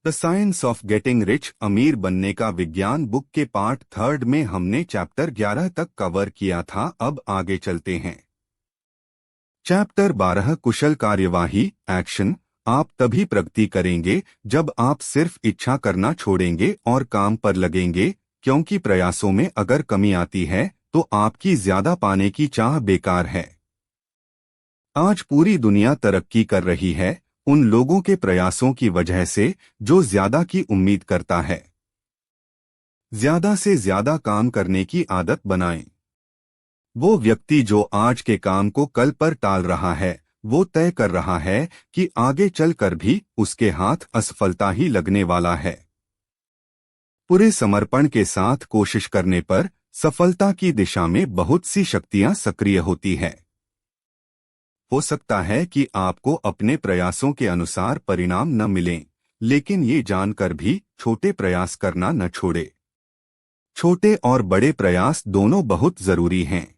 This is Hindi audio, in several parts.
The science of getting rich, अमीर बनने का विज्ञान बुक के पार्ट 3 में हमने चैप्टर 11 तक कवर किया था। अब आगे चलते हैं। चैप्टर 12, कुशल कार्यवाही, एक्शन। आप तभी प्रगति करेंगे जब आप सिर्फ इच्छा करना छोड़ेंगे और काम पर लगेंगे, क्योंकि प्रयासों में अगर कमी आती है तो आपकी ज्यादा पाने की चाह बेकार है। आज पूरी दुनिया तरक्की कर रही है उन लोगों के प्रयासों की वजह से जो ज्यादा की उम्मीद करता है। ज्यादा से ज्यादा काम करने की आदत बनाएं। वो व्यक्ति जो आज के काम को कल पर टाल रहा है, वो तय कर रहा है कि आगे चलकर भी उसके हाथ असफलता ही लगने वाला है। पूरे समर्पण के साथ कोशिश करने पर सफलता की दिशा में बहुत सी शक्तियां सक्रिय होती है। हो सकता है कि आपको अपने प्रयासों के अनुसार परिणाम न मिलें, लेकिन ये जानकर भी छोटे प्रयास करना न छोड़े। छोटे और बड़े प्रयास दोनों बहुत जरूरी हैं।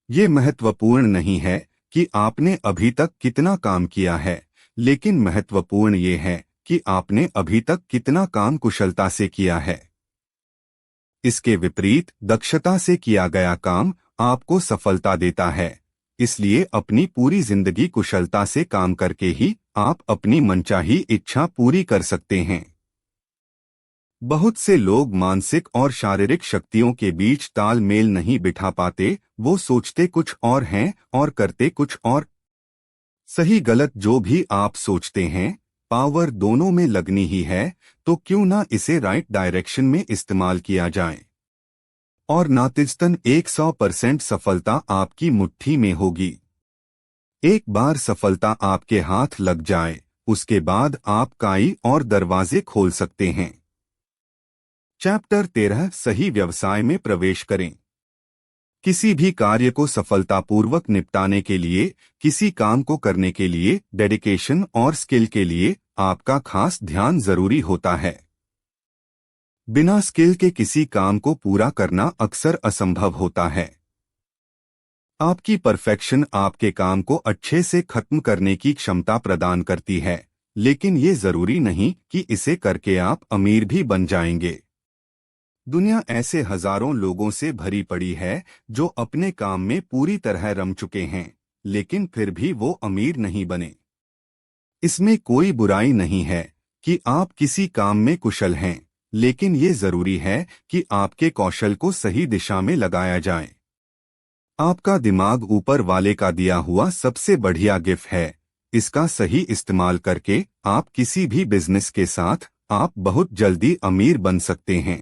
ये महत्वपूर्ण नहीं है कि आपने अभी तक कितना काम किया है, लेकिन महत्वपूर्ण ये है कि आपने अभी तक कितना काम कुशलता से किया है। इसके विपरीत दक्षता से किया गया काम आपको सफलता देता है। इसलिए अपनी पूरी जिंदगी कुशलता से काम करके ही आप अपनी मनचाही इच्छा पूरी कर सकते हैं। बहुत से लोग मानसिक और शारीरिक शक्तियों के बीच तालमेल नहीं बिठा पाते। वो सोचते कुछ और हैं और करते कुछ और। सही गलत जो भी आप सोचते हैं, पावर दोनों में लगनी ही है, तो क्यों ना इसे राइट डायरेक्शन में इस्तेमाल किया जाए। और नातिजतन 100% सफलता आपकी मुट्ठी में होगी। एक बार सफलता आपके हाथ लग जाए, उसके बाद आप काई और दरवाजे खोल सकते हैं। चैप्टर 13, सही व्यवसाय में प्रवेश करें। किसी भी कार्य को सफलतापूर्वक निपटाने के लिए, किसी काम को करने के लिए डेडिकेशन और स्किल के लिए आपका खास ध्यान जरूरी होता है। बिना स्किल के किसी काम को पूरा करना अक्सर असंभव होता है। आपकी परफेक्शन आपके काम को अच्छे से खत्म करने की क्षमता प्रदान करती है, लेकिन ये जरूरी नहीं कि इसे करके आप अमीर भी बन जाएंगे। दुनिया ऐसे हजारों लोगों से भरी पड़ी है जो अपने काम में पूरी तरह रम चुके हैं, लेकिन फिर भी वो अमीर नहीं बने। इसमें कोई बुराई नहीं है कि आप किसी काम में कुशल हैं, लेकिन ये जरूरी है कि आपके कौशल को सही दिशा में लगाया जाए। आपका दिमाग ऊपर वाले का दिया हुआ सबसे बढ़िया गिफ्ट है। इसका सही इस्तेमाल करके आप किसी भी बिजनेस के साथ आप बहुत जल्दी अमीर बन सकते हैं।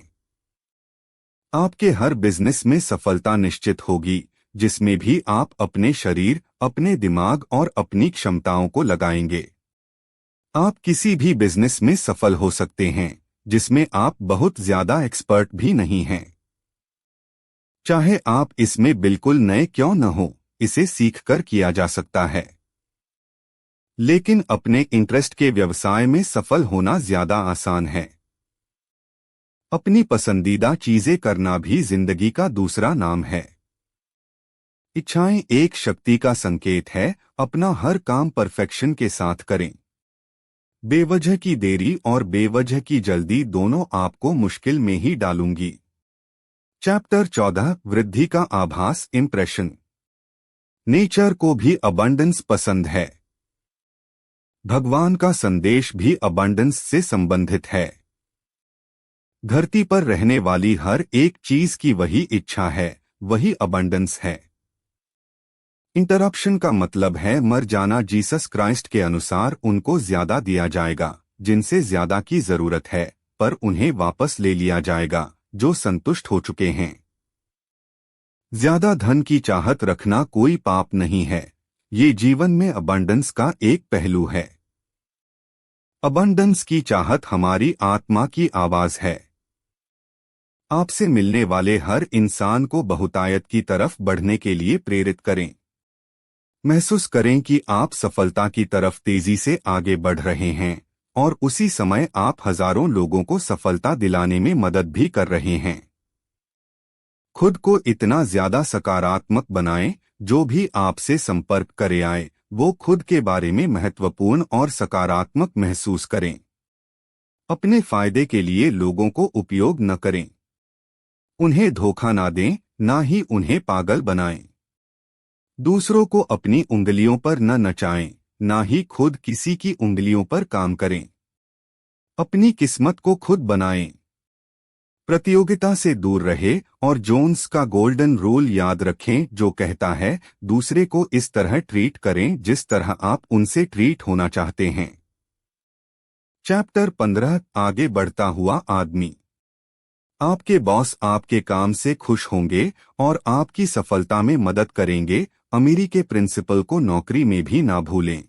आपके हर बिजनेस में सफलता निश्चित होगी जिसमें भी आप अपने शरीर, अपने दिमाग और अपनी क्षमताओं को लगाएंगे। आप किसी भी बिजनेस में सफल हो सकते हैं जिसमें आप बहुत ज्यादा एक्सपर्ट भी नहीं हैं। चाहे आप इसमें बिल्कुल नए क्यों न हो, इसे सीखकर किया जा सकता है। लेकिन अपने इंटरेस्ट के व्यवसाय में सफल होना ज्यादा आसान है। अपनी पसंदीदा चीजें करना भी जिंदगी का दूसरा नाम है। इच्छाएं एक शक्ति का संकेत है। अपना हर काम परफेक्शन के साथ करें। बेवजह की देरी और बेवजह की जल्दी दोनों आपको मुश्किल में ही डालूंगी। चैप्टर 14, वृद्धि का आभास, इंप्रेशन। नेचर को भी अबंडेंस पसंद है। भगवान का संदेश भी अबंडेंस से संबंधित है। धरती पर रहने वाली हर एक चीज की वही इच्छा है, वही अबंडेंस है। इंटरप्शन का मतलब है मर जाना। जीसस क्राइस्ट के अनुसार उनको ज्यादा दिया जाएगा जिनसे ज्यादा की जरूरत है, पर उन्हें वापस ले लिया जाएगा जो संतुष्ट हो चुके हैं। ज्यादा धन की चाहत रखना कोई पाप नहीं है। ये जीवन में अबंडेंस का एक पहलू है। अबंडेंस की चाहत हमारी आत्मा की आवाज है। आपसे मिलने वाले हर इंसान को बहुतायत की तरफ बढ़ने के लिए प्रेरित करें। महसूस करें कि आप सफलता की तरफ तेजी से आगे बढ़ रहे हैं और उसी समय आप हजारों लोगों को सफलता दिलाने में मदद भी कर रहे हैं। खुद को इतना ज्यादा सकारात्मक बनाएं, जो भी आपसे संपर्क करे आए वो खुद के बारे में महत्वपूर्ण और सकारात्मक महसूस करें। अपने फायदे के लिए लोगों को उपयोग न करें। उन्हें धोखा ना दें, ना ही उन्हें पागल बनाएं। दूसरों को अपनी उंगलियों पर न नचाएं, ना ही खुद किसी की उंगलियों पर काम करें। अपनी किस्मत को खुद बनाएं। प्रतियोगिता से दूर रहे और जोन्स का गोल्डन रूल याद रखें, जो कहता है दूसरे को इस तरह ट्रीट करें जिस तरह आप उनसे ट्रीट होना चाहते हैं। चैप्टर 15 आगे बढ़ता हुआ आदमी। आपके बॉस आपके काम से खुश होंगे और आपकी सफलता में मदद करेंगे। अमीरी के प्रिंसिपल को नौकरी में भी ना भूलें।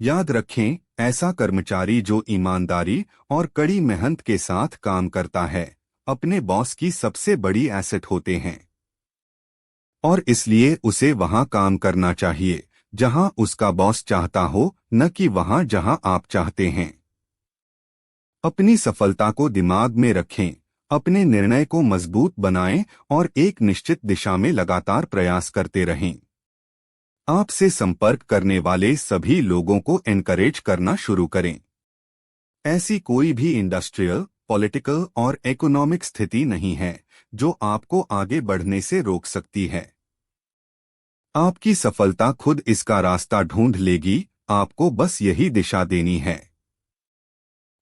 याद रखें, ऐसा कर्मचारी जो ईमानदारी और कड़ी मेहनत के साथ काम करता है, अपने बॉस की सबसे बड़ी एसेट होते हैं। और इसलिए उसे वहां काम करना चाहिए जहां उसका बॉस चाहता हो, न कि वहां जहां आप चाहते हैं। अपनी सफलता को दिमाग में रखें, अपने निर्णय को मजबूत बनाएं और एक निश्चित दिशा में लगातार प्रयास करते रहें। आपसे संपर्क करने वाले सभी लोगों को एनकरेज करना शुरू करें। ऐसी कोई भी इंडस्ट्रियल, पॉलिटिकल और इकोनॉमिक स्थिति नहीं है जो आपको आगे बढ़ने से रोक सकती है। आपकी सफलता खुद इसका रास्ता ढूंढ लेगी, आपको बस यही दिशा देनी है।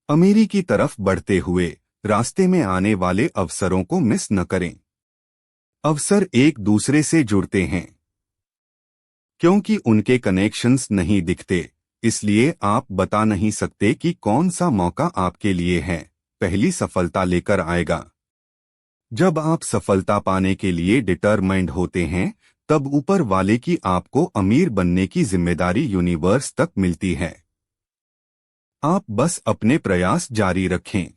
अमीरी की तरफ बढ़ते हुए रास्ते में आने वाले अवसरों को मिस न करें। अवसर एक दूसरे से जुड़ते हैं। क्योंकि उनके कनेक्शंस नहीं दिखते, इसलिए आप बता नहीं सकते कि कौन सा मौका आपके लिए है, पहली सफलता लेकर आएगा। जब आप सफलता पाने के लिए डिटरमाइंड होते हैं, तब ऊपर वाले की आपको अमीर बनने की जिम्मेदारी यूनिवर्स तक मिलती है। आप बस अपने प्रयास जारी रखें।